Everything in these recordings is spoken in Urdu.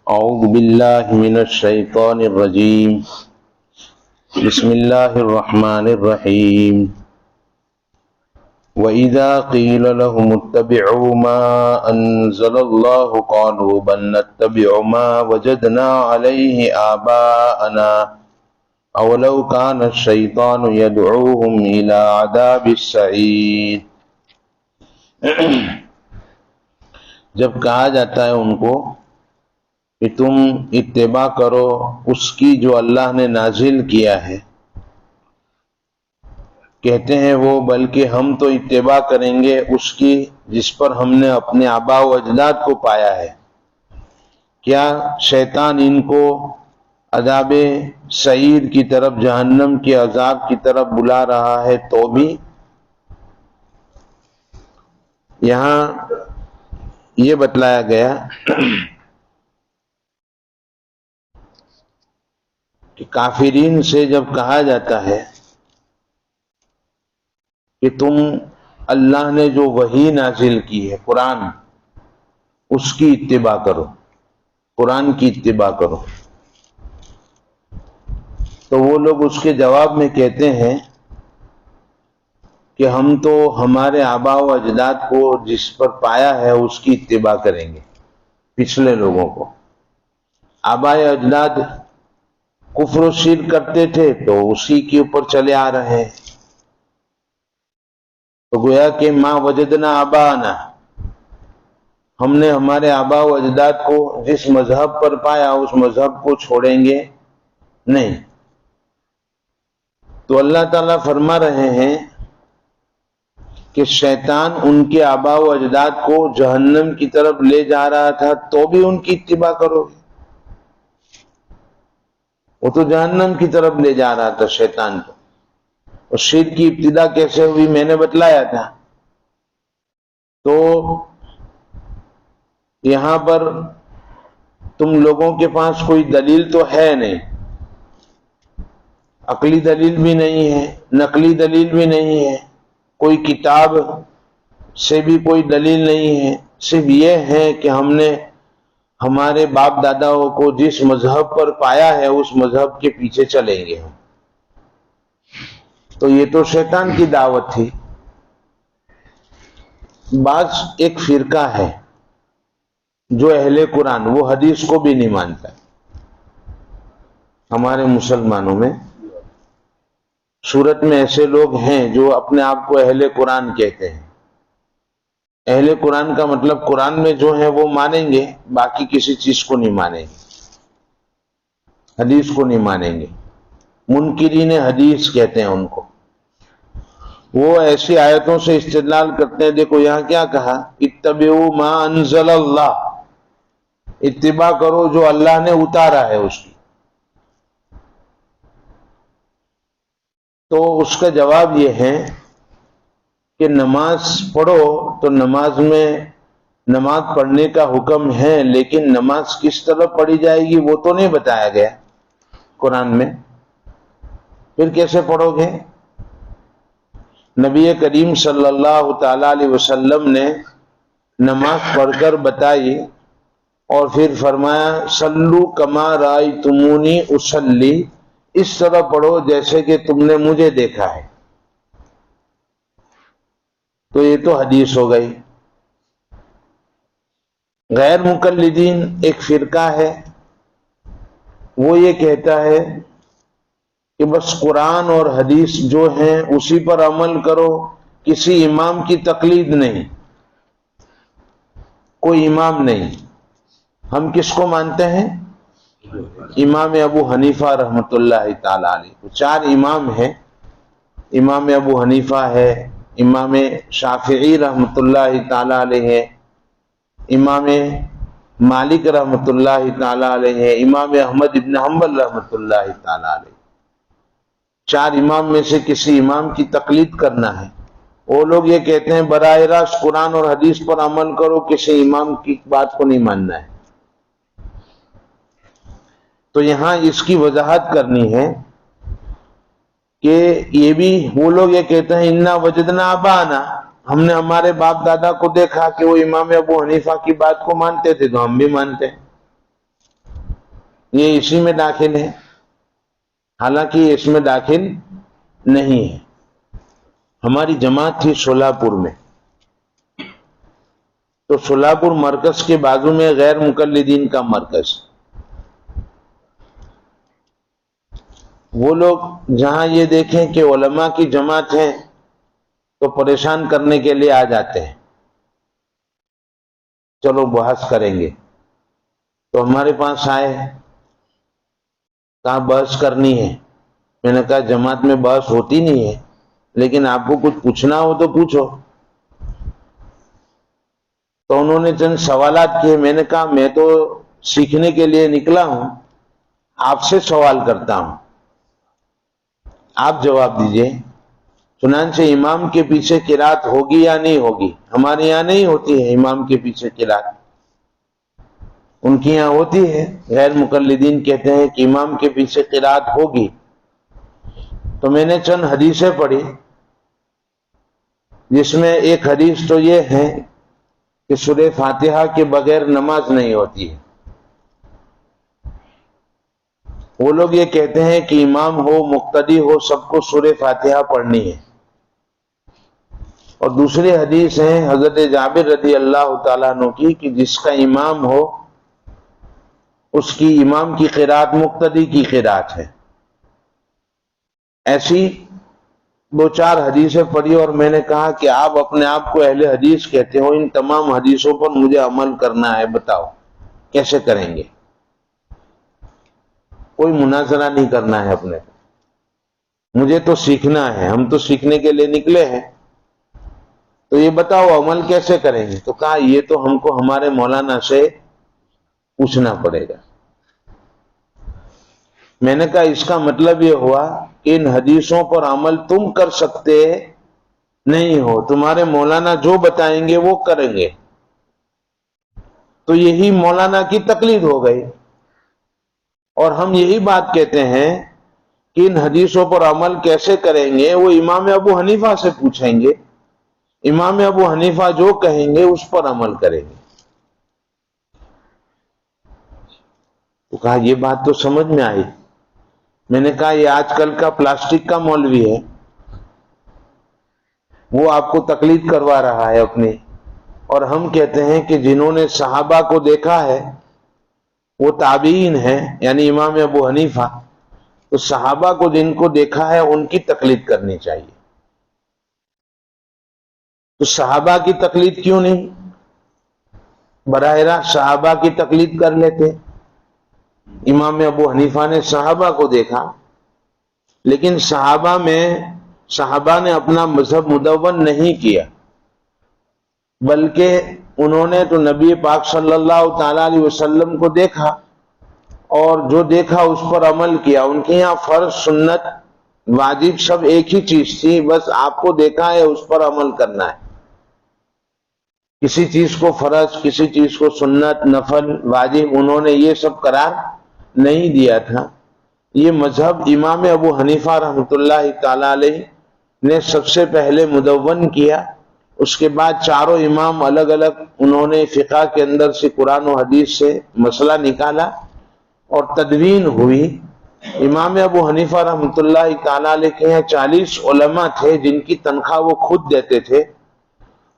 اعوذ باللہ من الشیطان الرجیم بسم اللہ الرحمن الرحیم وَإِذَا قِيلَ لَهُمُ اتَّبِعُوا مَا أَنزَلَ اللَّهُ قَالُوا بَلْ نَتَّبِعُ مَا وَجَدْنَا عَلَيْهِ آبَاءَنَا أَوَلَوْ كَانَ الشَّيْطَانُ يَدْعُوهُمْ إِلَى عَذَابِ السَّعِيرِ۔ جب کہا جاتا ہے ان کو کہ تم اتباع کرو اس کی جو اللہ نے نازل کیا ہے، کہتے ہیں وہ بلکہ ہم تو اتباع کریں گے اس کی جس پر ہم نے اپنے آباء و اجداد کو پایا ہے۔ کیا شیطان ان کو عذاب سعیر کی طرف، جہنم کے عذاب کی طرف بلا رہا ہے تو بھی؟ یہاں یہ بتلایا گیا کہ کافرین سے جب کہا جاتا ہے کہ تم اللہ نے جو وحی نازل کی ہے قرآن، اس کی اتباع کرو، قرآن کی اتباع کرو، تو وہ لوگ اس کے جواب میں کہتے ہیں کہ ہم تو ہمارے آباء و اجداد کو جس پر پایا ہے اس کی اتباع کریں گے۔ پچھلے لوگوں کو آباء و اجداد کفر و شرک کرتے تھے تو اسی کے اوپر چلے آ رہے ہیں، تو گویا کہ ما وجدنا آباءنا، ہم نے ہمارے آباء و اجداد کو جس مذہب پر پایا اس مذہب کو چھوڑیں گے نہیں۔ تو اللہ تعالیٰ فرما رہے ہیں کہ شیطان ان کے آباء و اجداد کو جہنم کی طرف لے جا رہا تھا تو بھی ان کی اتباع کرو گے؟ وہ تو جہنم کی طرف لے جا رہا تھا شیطان کو۔ اور شرک کی ابتدا کیسے ہوئی میں نے بتلایا تھا۔ تو یہاں پر تم لوگوں کے پاس کوئی دلیل تو ہے نہیں، عقلی دلیل بھی نہیں ہے، نقلی دلیل بھی نہیں ہے، کوئی کتاب سے بھی کوئی دلیل نہیں ہے، صرف یہ ہے کہ ہم نے ہمارے باپ داداؤں کو جس مذہب پر پایا ہے اس مذہب کے پیچھے چلیں گے ہم۔ تو یہ تو شیطان کی دعوت تھی۔ بعض ایک فرقہ ہے جو اہل قرآن، وہ حدیث کو بھی نہیں مانتا۔ ہمارے مسلمانوں میں صورت میں ایسے لوگ ہیں جو اپنے آپ کو اہل قرآن کہتے ہیں۔ اہل قرآن کا مطلب قرآن میں جو ہے وہ مانیں گے، باقی کسی چیز کو نہیں مانیں گے، حدیث کو نہیں مانیں گے۔ منکرین حدیث کہتے ہیں ان کو۔ وہ ایسی آیتوں سے استدلال کرتے ہیں، دیکھو یہاں کیا کہا، اتبعوا ما انزل اللہ، اتباع کرو جو اللہ نے اتارا ہے اس کی۔ تو اس کا جواب یہ ہے کہ نماز پڑھو، تو نماز میں نماز پڑھنے کا حکم ہے، لیکن نماز کس طرح پڑھی جائے گی وہ تو نہیں بتایا گیا قرآن میں۔ پھر کیسے پڑھو گے؟ نبی کریم صلی اللہ تعالی علیہ وسلم نے نماز پڑھ کر بتائی اور پھر فرمایا صلو کما رأیتمونی اصلی، اس طرح پڑھو جیسے کہ تم نے مجھے دیکھا ہے۔ تو یہ تو حدیث ہو گئی۔ غیر مقلدین ایک فرقہ ہے، وہ یہ کہتا ہے کہ بس قرآن اور حدیث جو ہیں اسی پر عمل کرو، کسی امام کی تقلید نہیں، کوئی امام نہیں۔ ہم کس کو مانتے ہیں؟ امام ابو حنیفہ رحمۃ اللہ تعالی علیہ۔ چار امام ہیں، امام ابو حنیفہ ہے، امام شافعی رحمۃ اللہ تعالی علیہ ہے، امام مالک رحمۃ اللہ تعالی علیہ ہے، امام احمد ابن حنبل رحمۃ اللہ تعالی علیہ۔ چار امام میں سے کسی امام کی تقلید کرنا ہے۔ وہ لوگ یہ کہتے ہیں براہ راست قرآن اور حدیث پر عمل کرو، کسی امام کی بات کو نہیں ماننا ہے۔ تو یہاں اس کی وضاحت کرنی ہے کہ یہ بھی وہ لوگ یہ کہتے ہیں انا وجدنا آباءنا، ہم نے ہمارے باپ دادا کو دیکھا کہ وہ امام ابو حنیفہ کی بات کو مانتے تھے تو ہم بھی مانتے ہیں۔ یہ اسی میں داخل ہے، حالانکہ یہ اس میں داخل نہیں ہے۔ ہماری جماعت تھی شولاپور میں، تو شولاپور مرکز کے بازو میں غیر مقلدین کا مرکز، وہ لوگ جہاں یہ دیکھیں کہ علماء کی جماعت ہے تو پریشان کرنے کے لیے آ جاتے ہیں، چلو بحث کریں گے، تو ہمارے پاس آئے، کہاں بحث کرنی ہے؟ میں نے کہا جماعت میں بحث ہوتی نہیں ہے، لیکن آپ کو کچھ پوچھنا ہو تو پوچھو۔ تو انہوں نے چند سوالات کیے، میں نے کہا میں تو سیکھنے کے لیے نکلا ہوں، آپ سے سوال کرتا ہوں، آپ جواب دیجئے۔ چنانچہ امام کے پیچھے قرات ہوگی یا نہیں ہوگی؟ ہمارے یہاں نہیں ہوتی ہے امام کے پیچھے قرات، ان کی یہاں ہوتی ہے۔ غیر مقلدین کہتے ہیں کہ امام کے پیچھے قرات ہوگی۔ تو میں نے چند حدیثیں پڑھی، جس میں ایک حدیث تو یہ ہے کہ سورہ فاتحہ کے بغیر نماز نہیں ہوتی ہے۔ وہ لوگ یہ کہتے ہیں کہ امام ہو مقتدی ہو سب کو سورہ فاتحہ پڑھنی ہے۔ اور دوسری حدیث ہے حضرت جابر رضی اللہ تعالیٰ عنہ کی کہ جس کا امام ہو اس کی امام کی قرات مقتدی کی قرات ہے۔ ایسی دو چار حدیثیں پڑھی اور میں نے کہا کہ آپ اپنے آپ کو اہل حدیث کہتے ہو، ان تمام حدیثوں پر مجھے عمل کرنا ہے، بتاؤ کیسے کریں گے؟ کوئی مناظرہ نہیں کرنا ہے اپنے کو، مجھے تو سیکھنا ہے، ہم تو سیکھنے کے لیے نکلے ہیں، تو یہ بتاؤ عمل کیسے کریں گے؟ تو کہا یہ تو ہم کو ہمارے مولانا سے پوچھنا پڑے گا۔ میں نے کہا اس کا مطلب یہ ہوا کہ ان حدیثوں پر عمل تم کر سکتے نہیں ہو، تمہارے مولانا جو بتائیں گے وہ کریں گے، تو یہی مولانا کی تقلید ہو گئی۔ اور ہم یہی بات کہتے ہیں کہ ان حدیثوں پر عمل کیسے کریں گے وہ امام ابو حنیفہ سے پوچھیں گے، امام ابو حنیفہ جو کہیں گے اس پر عمل کریں گے۔ تو کہا یہ بات تو سمجھ میں آئی۔ میں نے کہا یہ آج کل کا پلاسٹک کا مولوی ہے، وہ آپ کو تقلید کروا رہا ہے اپنی، اور ہم کہتے ہیں کہ جنہوں نے صحابہ کو دیکھا ہے وہ تابعین ہیں، یعنی امام ابو حنیفہ، تو صحابہ کو جن کو دیکھا ہے ان کی تقلید کرنی چاہیے۔ تو صحابہ کی تقلید کیوں نہیں؟ براہ راست صحابہ کی تقلید کر لیتے۔ امام ابو حنیفہ نے صحابہ کو دیکھا، لیکن صحابہ نے اپنا مذہب مدون نہیں کیا، بلکہ انہوں نے تو نبی پاک صلی اللہ تعالی علیہ وسلم کو دیکھا اور جو دیکھا اس پر عمل کیا۔ ان کے یہاں فرض سنت واجب سب ایک ہی چیز تھی، بس آپ کو دیکھا ہے اس پر عمل کرنا ہے۔ کسی چیز کو فرض، کسی چیز کو سنت، نفل، واجب انہوں نے یہ سب قرار نہیں دیا تھا۔ یہ مذہب امام ابو حنیفہ رحمۃ اللہ تعالی علیہ نے سب سے پہلے مدون کیا، اس کے بعد چاروں امام الگ الگ انہوں نے فقہ کے اندر سے قرآن و حدیث سے مسئلہ نکالا اور تدوین ہوئی۔ امام ابو حنیفہ رحمۃ اللہ تعالی علیہ کے یہاں 40 علماء تھے جن کی تنخواہ وہ خود دیتے تھے،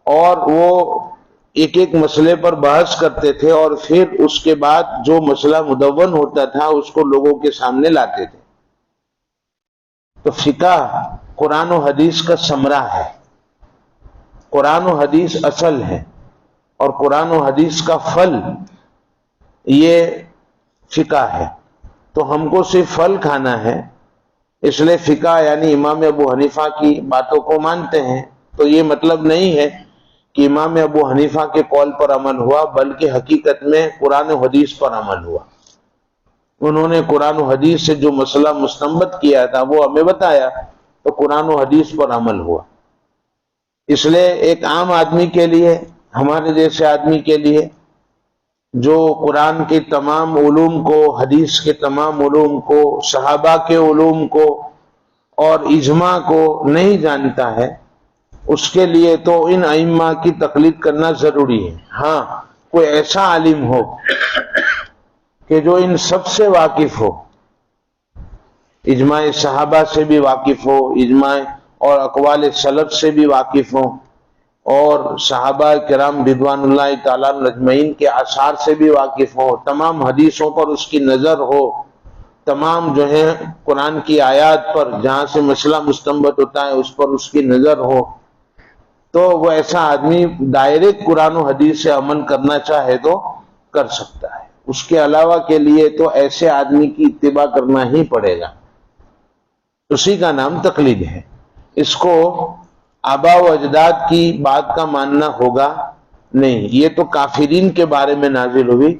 اور وہ ایک ایک مسئلے پر بحث کرتے تھے، اور پھر اس کے بعد جو مسئلہ مدون ہوتا تھا اس کو لوگوں کے سامنے لاتے تھے۔ تو فقہ قرآن و حدیث کا ثمرہ ہے، قرآن و حدیث اصل ہے، اور قرآن و حدیث کا پھل یہ فقہ ہے۔ تو ہم کو صرف پھل کھانا ہے، اس لیے فقہ یعنی امام ابو حنیفہ کی باتوں کو مانتے ہیں۔ تو یہ مطلب نہیں ہے کہ امام ابو حنیفہ کے قول پر عمل ہوا، بلکہ حقیقت میں قرآن و حدیث پر عمل ہوا۔ انہوں نے قرآن و حدیث سے جو مسئلہ مستنبط کیا تھا وہ ہمیں بتایا، تو قرآن و حدیث پر عمل ہوا۔ اس لیے ایک عام آدمی کے لیے، ہمارے جیسے آدمی کے لیے جو قرآن کے تمام علوم کو، حدیث کے تمام علوم کو، صحابہ کے علوم کو اور اجماع کو نہیں جانتا ہے، اس کے لیے تو ان ائمہ کی تقلید کرنا ضروری ہے۔ ہاں کوئی ایسا عالم ہو کہ جو ان سب سے واقف ہو، اجماع صحابہ سے بھی واقف ہو، اجماع اور اقوال سلف سے بھی واقف ہو، اور صحابہ کرام رضوان اللہ تعالیٰ اجمعین کے آثار سے بھی واقف ہو، تمام حدیثوں پر اس کی نظر ہو، تمام جو ہے قرآن کی آیات پر جہاں سے مسئلہ مستنبط ہوتا ہے اس پر اس کی نظر ہو، تو وہ ایسا آدمی ڈائریکٹ قرآن و حدیث سے عمل کرنا چاہے تو کر سکتا ہے۔ اس کے علاوہ کے لیے تو ایسے آدمی کی اتباع کرنا ہی پڑے گا، اسی کا نام تقلید ہے۔ اس کو آباء و اجداد کی بات کا ماننا ہوگا نہیں۔ یہ تو کافرین کے بارے میں نازل ہوئی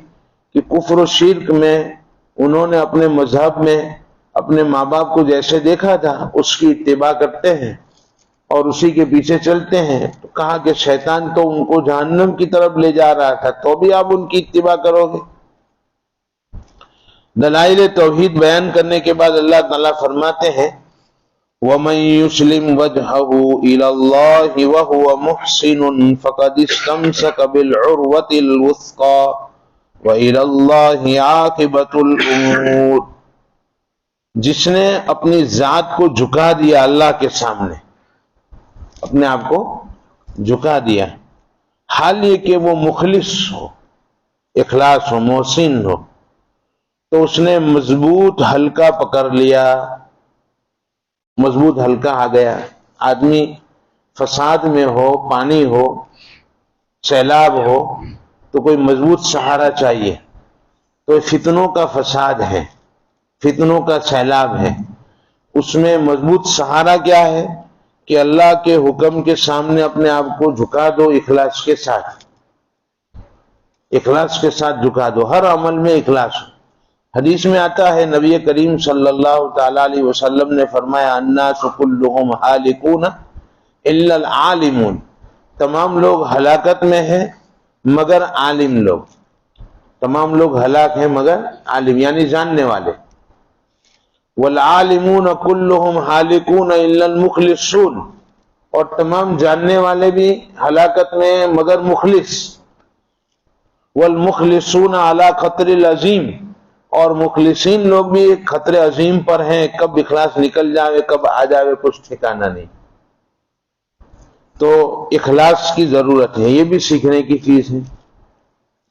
کہ کفر و شرک میں انہوں نے اپنے مذہب میں اپنے ماں باپ کو جیسے دیکھا تھا اس کی اتباع کرتے ہیں اور اسی کے پیچھے چلتے ہیں، تو کہا کہ شیطان تو ان کو جہنم کی طرف لے جا رہا تھا، تو بھی آپ ان کی اتباع کرو گے۔ دلائل توحید بیان کرنے کے بعد اللہ تعالیٰ فرماتے ہیں وَمَن يُسْلِمْ وَجْهَهُ إِلَى اللَّهِ وَهُوَ مُحْسِنٌ فَقَدِ اسْتَمْسَكَ بِالْعُرْوَةِ الْوُثْقَى وَإِلَى اللَّهِ عَاقِبَةُ الْأُمُورِ، جس نے اپنی ذات کو جھکا دیا اللہ کے سامنے، اپنے آپ کو جھکا دیا، حال یہ کہ وہ مخلص ہو، اخلاص ہو، محسن ہو، تو اس نے مضبوط حلقہ پکڑ لیا۔ مضبوط حلقہ آ گیا۔ آدمی فساد میں ہو، پانی ہو، سیلاب ہو، تو کوئی مضبوط سہارا چاہیے۔ تو فتنوں کا فساد ہے، فتنوں کا سیلاب ہے، اس میں مضبوط سہارا کیا ہے کہ اللہ کے حکم کے سامنے اپنے آپ کو جھکا دو، اخلاص کے ساتھ، اخلاص کے ساتھ جھکا دو، ہر عمل میں اخلاص ہو۔ حدیث میں آتا ہے نبی کریم صلی اللہ تعالی علیہ وسلم نے فرمایا الناس کلهم ہالکون الا العالمون، تمام لوگ ہلاکت میں ہیں مگر عالم لوگ، تمام لوگ ہلاک ہیں مگر عالم یعنی جاننے والے۔ والعالمون کلهم ہالکون الا المخلصون، اور تمام جاننے والے بھی ہلاکت میں ہیں مگر مخلص۔ والمخلصون علی خطر العظیم، اور مخلصین لوگ بھی ایک خطر عظیم پر ہیں، کب اخلاص نکل جاوے کب آ جاوے کچھ ٹھکانہ نہیں۔ تو اخلاص کی ضرورت ہے، یہ بھی سیکھنے کی چیز ہے،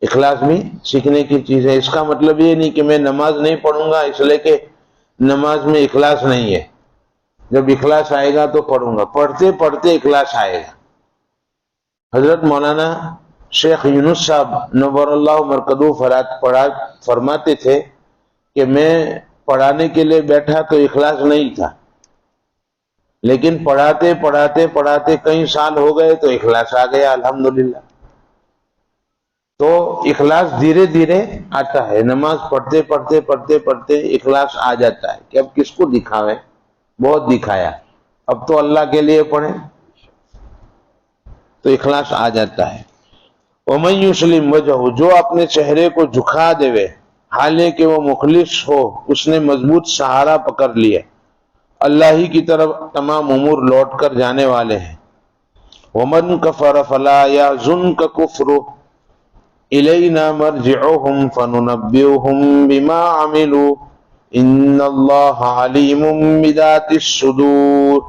اخلاص بھی سیکھنے کی چیز ہے۔ اس کا مطلب یہ نہیں کہ میں نماز نہیں پڑھوں گا اس لیے کہ نماز میں اخلاص نہیں ہے، جب اخلاص آئے گا تو پڑھوں گا، پڑھتے پڑھتے اخلاص آئے گا۔ حضرت مولانا شیخ یونس صاحب نور اللہ مرقدہ فرماتے تھے کہ میں پڑھانے کے لیے بیٹھا تو اخلاص نہیں تھا، لیکن پڑھاتے پڑھاتے پڑھاتے کئی سال ہو گئے تو اخلاص آ گیا الحمدللہ۔ تو اخلاص دھیرے دھیرے آتا ہے، نماز پڑھتے پڑھتے پڑھتے پڑھتے اخلاص آ جاتا ہے کہ اب کس کو دکھاویں، بہت دکھایا، اب تو اللہ کے لیے پڑھیں، تو اخلاص آ جاتا ہے۔ وَمَن يُسْلِمْ وَجْهَهُ، جو اپنے چہرے کو جھکا دے حالانکہ وہ مخلص ہو، اس نے مضبوط سہارا پکڑ لیا، اللہ ہی کی طرف تمام امور لوٹ کر جانے والے ہیں۔ وَمَن كَفَرَ فَلَا يَحْزُنْكَ كُفْرُهُ إِلَيْنَا مَرْجِعُهُمْ فَنُنَبِّئُهُم بِمَا عَمِلُوا إِنَّ اللَّهَ عَلِيمٌ بِذَاتِ الصُّدُورِ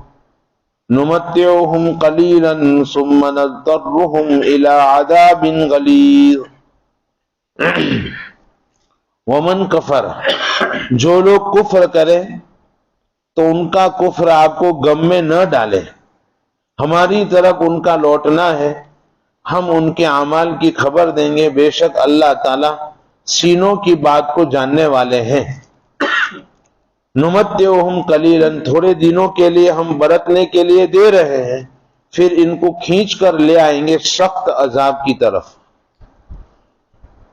نُمَتِّعُهُمْ قَلِيلًا ثُمَّ نَضْطَرُّهُمْ إِلَىٰ عَذَابٍ غَلِيظٍ۔ ومن کفر، جو لوگ کفر کرے تو ان کا کفر آپ کو غم میں نہ ڈالے، ہماری طرف ان کا لوٹنا ہے، ہم ان کے اعمال کی خبر دیں گے، بے شک اللہ تعالی سینوں کی بات کو جاننے والے ہیں۔ نمتعہم قلیلا، تھوڑے دنوں کے لیے ہم برتنے کے لیے دے رہے ہیں، پھر ان کو کھینچ کر لے آئیں گے سخت عذاب کی طرف۔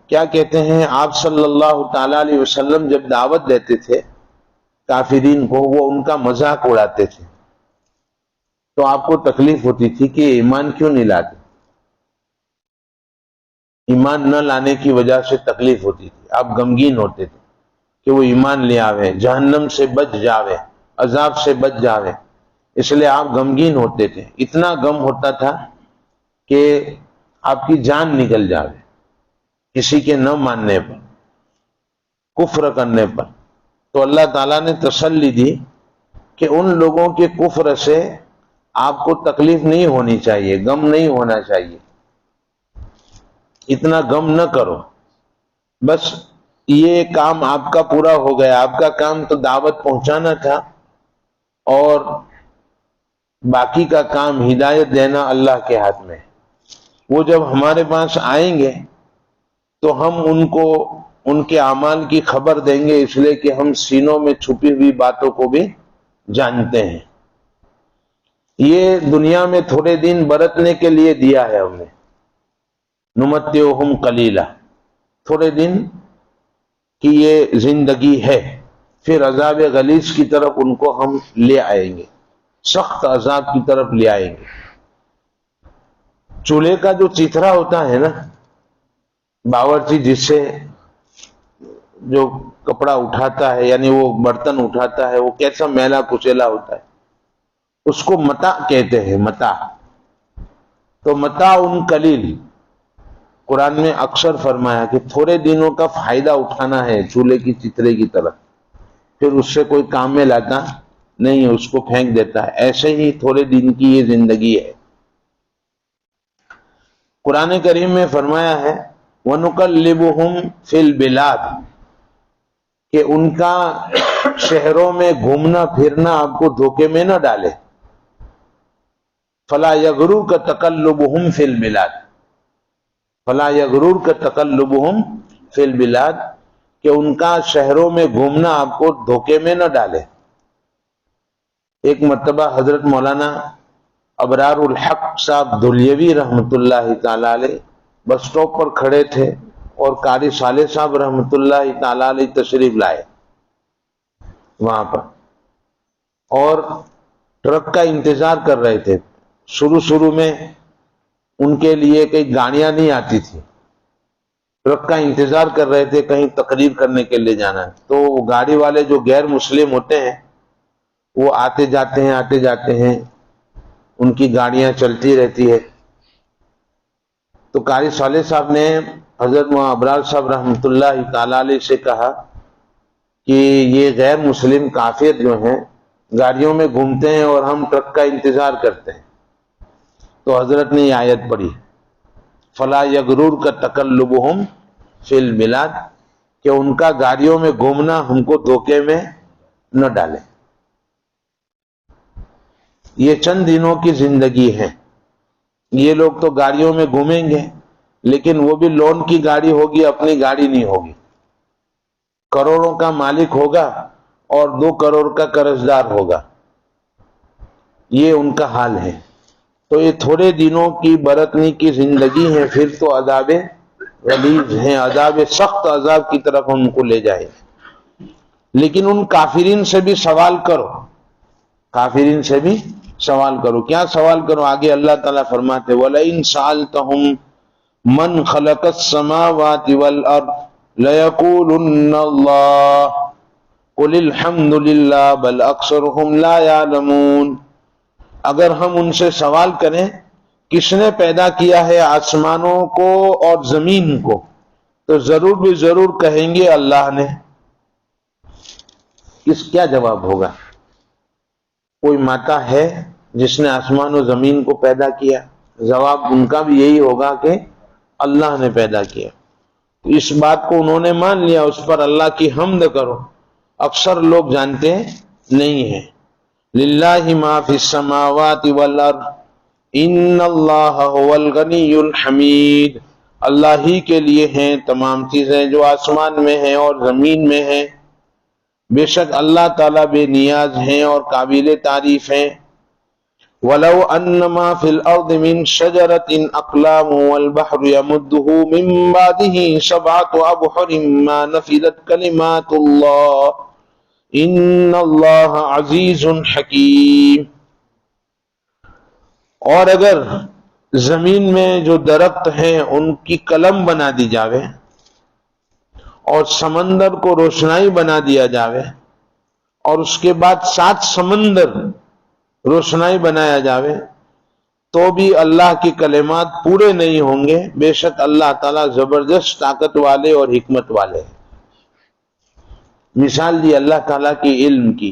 کیا کہتے ہیں آپ صلی اللہ تعالی علیہ وسلم جب دعوت دیتے تھے کافرین کو، وہ ان کا مذاق اڑاتے تھے، تو آپ کو تکلیف ہوتی تھی کہ ایمان کیوں نہیں لاتے، ایمان نہ لانے کی وجہ سے تکلیف ہوتی تھی، آپ غمگین ہوتے تھے کہ وہ ایمان لے آوے، جہنم سے بچ جاوے، عذاب سے بچ جاوے، اس لیے آپ غمگین ہوتے تھے، اتنا غم ہوتا تھا کہ آپ کی جان نکل جاوے کسی کے نہ ماننے پر۔ کفر کرنے پر، تو اللہ تعالیٰ نے تسلی دی کہ ان لوگوں کے کفر سے آپ کو تکلیف نہیں ہونی چاہیے، غم نہیں ہونا چاہیے، اتنا غم نہ کرو، بس یہ کام آپ کا پورا ہو گیا، آپ کا کام تو دعوت پہنچانا تھا، اور باقی کا کام ہدایت دینا اللہ کے ہاتھ میں۔ وہ جب ہمارے پاس آئیں گے تو ہم ان کو ان کے اعمال کی خبر دیں گے، اس لیے کہ ہم سینوں میں چھپی ہوئی باتوں کو بھی جانتے ہیں۔ یہ دنیا میں تھوڑے دن برتنے کے لیے دیا ہے ہم نے، نمتعہم قلیلا، تھوڑے دن کی یہ زندگی ہے، پھر عذاب غلیظ کی طرف ان کو ہم لے آئیں گے، سخت عذاب کی طرف لے آئیں گے۔ چولہے کا جو چتھرا ہوتا ہے نا، باورچی جس سے جو کپڑا اٹھاتا ہے، یعنی وہ برتن اٹھاتا ہے، وہ کیسا میلا کچیلا ہوتا ہے، اس کو متاع کہتے ہیں، متاع۔ تو متاع ان قلیل، قرآن میں اکثر فرمایا کہ تھوڑے دنوں کا فائدہ اٹھانا ہے چولہے کی چترے کی طرف، پھر اس سے کوئی کام میں لاتا نہیں ہے، اس کو پھینک دیتا ہے۔ ایسے ہی تھوڑے دن کی یہ زندگی ہے۔ قرآن کریم میں فرمایا ہے وَنُقَلِّبُهُمْ فِي الْبِلَادِ، کہ ان کا شہروں میں گھومنا پھرنا آپ کو دھوکے میں نہ ڈالے۔ فَلَا يَغْرُرْكَ تَقَلُّبُهُمْ فِي الْبِلَادِ، فَلَا يَغْرُرْكَ تَقَلُّبُهُمْ فِي الْبِلَادِ، کہ ان کا شہروں میں گھومنا آپ کو دھوکے میں نہ ڈالے۔ ایک مرتبہ حضرت مولانا ابرار الحق صاحب دھلیوی رحمۃ اللہ تعالی علیہ بس سٹاپ پر کھڑے تھے، اور قاری صالح صاحب رحمۃ اللہ تعالی علیہ تشریف لائے وہاں پر، اور ٹرک کا انتظار کر رہے تھے۔ شروع میں ان کے لیے کئی گاڑیاں نہیں آتی تھی، ٹرک کا انتظار کر رہے تھے، کہیں تقریر کرنے کے لیے جانا ہے، تو گاڑی والے جو غیر مسلم ہوتے ہیں وہ آتے جاتے ہیں، ان کی گاڑیاں چلتی رہتی ہے۔ تو قاری صالح صاحب نے حضرت مولانا ابرار صاحب رحمۃ اللہ تعالی علیہ سے کہا کہ یہ غیر مسلم کافر جو ہیں گاڑیوں میں گھومتے ہیں اور ہم ٹرک کا انتظار کرتے ہیں۔ تو حضرت نے یہ آیت پڑھی فَلَا يَغْرُرْكَ تَقَلُّبُهُمْ فِي الْبِلَادِ، کہ ان کا گاڑیوں میں گھومنا ہم کو دھوکے میں نہ ڈالے۔ یہ چند دنوں کی زندگی ہے، یہ لوگ تو گاڑیوں میں گھومیں گے، لیکن وہ بھی لون کی گاڑی ہوگی، اپنی گاڑی نہیں ہوگی۔ کروڑوں کا مالک ہوگا اور 2 کروڑ کا قرضدار ہوگا، یہ ان کا حال ہے۔ تو یہ تھوڑے دنوں کی برتنی کی زندگی ہے، پھر تو عذاب غلیظ ہیں، عذاب سخت عذاب کی طرف ان کو لے جائے۔ لیکن ان کافرین سے بھی سوال کرو، کافرین سے بھی سوال کرو۔ کیا سوال کرو؟ آگے اللہ تعالیٰ فرماتے وَلَئِن سَأَلْتَهُمْ مَنْ خَلَقَ السَّمَاوَاتِ وَالْأَرْضِ لَيَقُولُنَّ اللَّهُ قُلِ الْحَمْدُ لِلَّهِ بَلْ أَكْثَرُهُمْ لَا يَعْلَمُونَ۔ اگر ہم ان سے سوال کریں کس نے پیدا کیا ہے آسمانوں کو اور زمین کو، تو ضرور بھی ضرور کہیں گے اللہ نے۔ اس کیا جواب ہوگا؟ کوئی ماتا ہے جس نے آسمان و زمین کو پیدا کیا؟ جواب ان کا بھی یہی ہوگا کہ اللہ نے پیدا کیا۔ اس بات کو انہوں نے مان لیا، اس پر اللہ کی حمد کرو۔ اکثر لوگ جانتے نہیں ہیں۔ للہ ما فی السماوات والارض ان اللہ هو الغنی الحمید، اللہ ہی کے لیے ہیں تمام چیزیں جو آسمان میں ہیں اور زمین میں ہیں، بے شک اللہ تعالیٰ بے نیاز ہیں اور قابل تعریف ہیں۔ وَلَوْ أَنَّ مَا فِي الْأَرْضِ مِنْ شَجَرَةٍ أَقْلَامٌ وَالْبَحْرُ يَمُدُّهُ مِنْ بَعْدِهِ سَبْعَةُ أَبْحُرٍ مَا نَفِدَتْ كَلِمَاتُ اللَّهِ إِنَّ اللَّهَ عَزِيزٌ حَكِيمٌ۔ اور اگر زمین میں جو درخت ہیں ان کی قلم بنا دی جاوے اور سمندر کو روشنائی بنا دیا جاوے، اور اس کے بعد 7 سمندر روشنائی بنایا جاوے، تو بھی اللہ کی کلمات پورے نہیں ہوں گے۔ بے شک اللہ تعالیٰ زبردست طاقت والے اور حکمت والے ہیں۔ مثال دی اللہ تعالیٰ کی علم کی،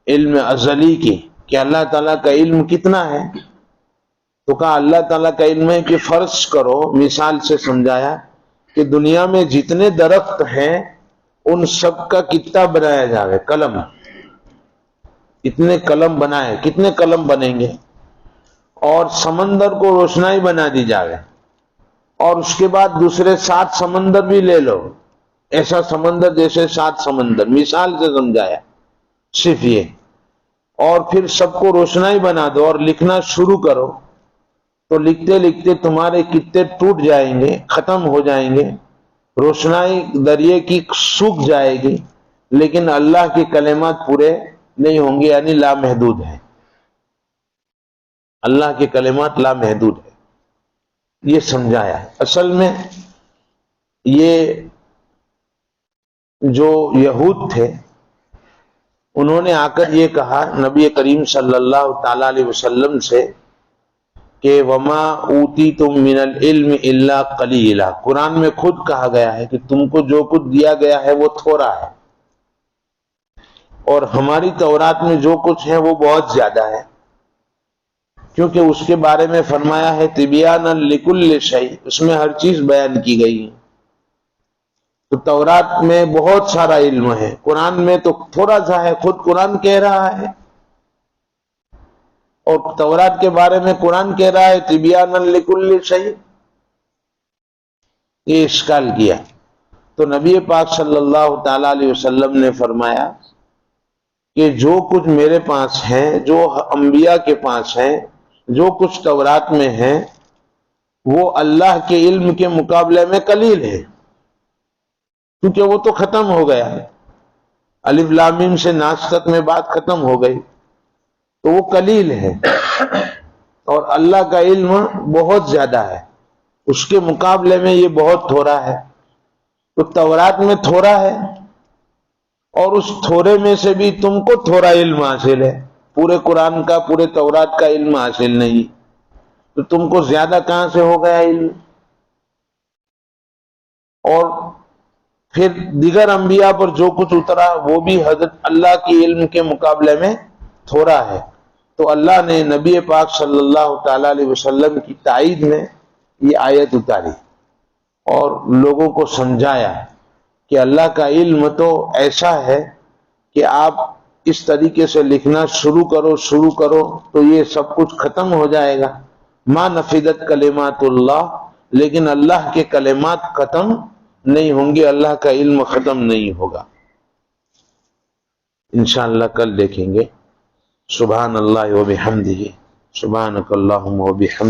علم ازلی کی، کہ اللہ تعالیٰ کا علم کتنا ہے؟ تو کہا اللہ تعالیٰ کا علم ہے کہ فرض کرو، مثال سے سمجھایا کہ دنیا میں جتنے درخت ہیں ان سب کا کتنا بنایا جاوے، قلم، اتنے قلم بنائے، کتنے قلم بنیں گے؟ اور سمندر کو روشنائی بنا دی جاوے، اور اس کے بعد دوسرے 7 سمندر بھی لے لو، ایسا سمندر جیسے 7 سمندر، مثال سے سمجھایا صرف یہ، اور پھر سب کو روشنائی بنا دو اور لکھنا شروع کرو، تو لکھتے لکھتے تمہارے کتنے ٹوٹ جائیں گے، ختم ہو جائیں گے، روشنائی دریا کی سوکھ جائے گی، لیکن اللہ کے کلمات پورے نہیں ہوں گے، یعنی لامحدود ہیں، اللہ کے کلمات لامحدود ہیں، یہ سمجھایا۔ اصل میں یہ جو یہود تھے انہوں نے آ کر یہ کہا نبی کریم صلی اللہ تعالی علیہ وسلم سے کہ وما اوتیتم من العلم الا قلیلا، قرآن میں خود کہا گیا ہے کہ تم کو جو کچھ دیا گیا ہے وہ تھوڑا ہے، اور ہماری تورات میں جو کچھ ہے وہ بہت زیادہ ہے، کیونکہ اس کے بارے میں فرمایا ہے تبیانا لکل شیء، اس میں ہر چیز بیان کی گئی ہے۔ تو تورات میں بہت سارا علم ہے، قرآن میں تو تھوڑا سا ہے، خود قرآن کہہ رہا ہے، اور تورات کے بارے میں قرآن کہہ رہا ہے تبیانا لکل شیء، یہ اشکال کیا۔ تو نبی پاک صلی اللہ تعالی علیہ وسلم نے فرمایا کہ جو کچھ میرے پاس ہے، جو انبیاء کے پاس ہے، جو کچھ تورات میں ہے، وہ اللہ کے علم کے مقابلے میں قلیل ہے، کیونکہ وہ تو ختم ہو گیا ہے، الف لام میم سے ناس تک میں بات ختم ہو گئی، تو وہ قلیل ہے، اور اللہ کا علم بہت زیادہ ہے، اس کے مقابلے میں یہ بہت تھوڑا ہے۔ تو تورات میں تھوڑا ہے، اور اس تھوڑے میں سے بھی تم کو تھوڑا علم حاصل ہے، پورے قرآن کا، پورے تورات کا علم حاصل نہیں، تو تم کو زیادہ کہاں سے ہو گیا علم؟ اور پھر دیگر انبیاء پر جو کچھ اترا وہ بھی حضرت اللہ کی علم کے مقابلے میں تھوڑا ہے۔ تو اللہ نے نبی پاک صلی اللہ تعالی علیہ وسلم کی تائید میں یہ آیت اتاری اور لوگوں کو سمجھایا کہ اللہ کا علم تو ایسا ہے کہ آپ اس طریقے سے لکھنا شروع کرو تو یہ سب کچھ ختم ہو جائے گا، ما نفدت کلمات اللہ، لیکن اللہ کے کلمات ختم نہیں ہوں گے، اللہ کا علم ختم نہیں ہوگا۔ انشاءاللہ کل دیکھیں گے۔ سبحان اللہ و بحمدہ، سبحانک اللہم و بحمدہ۔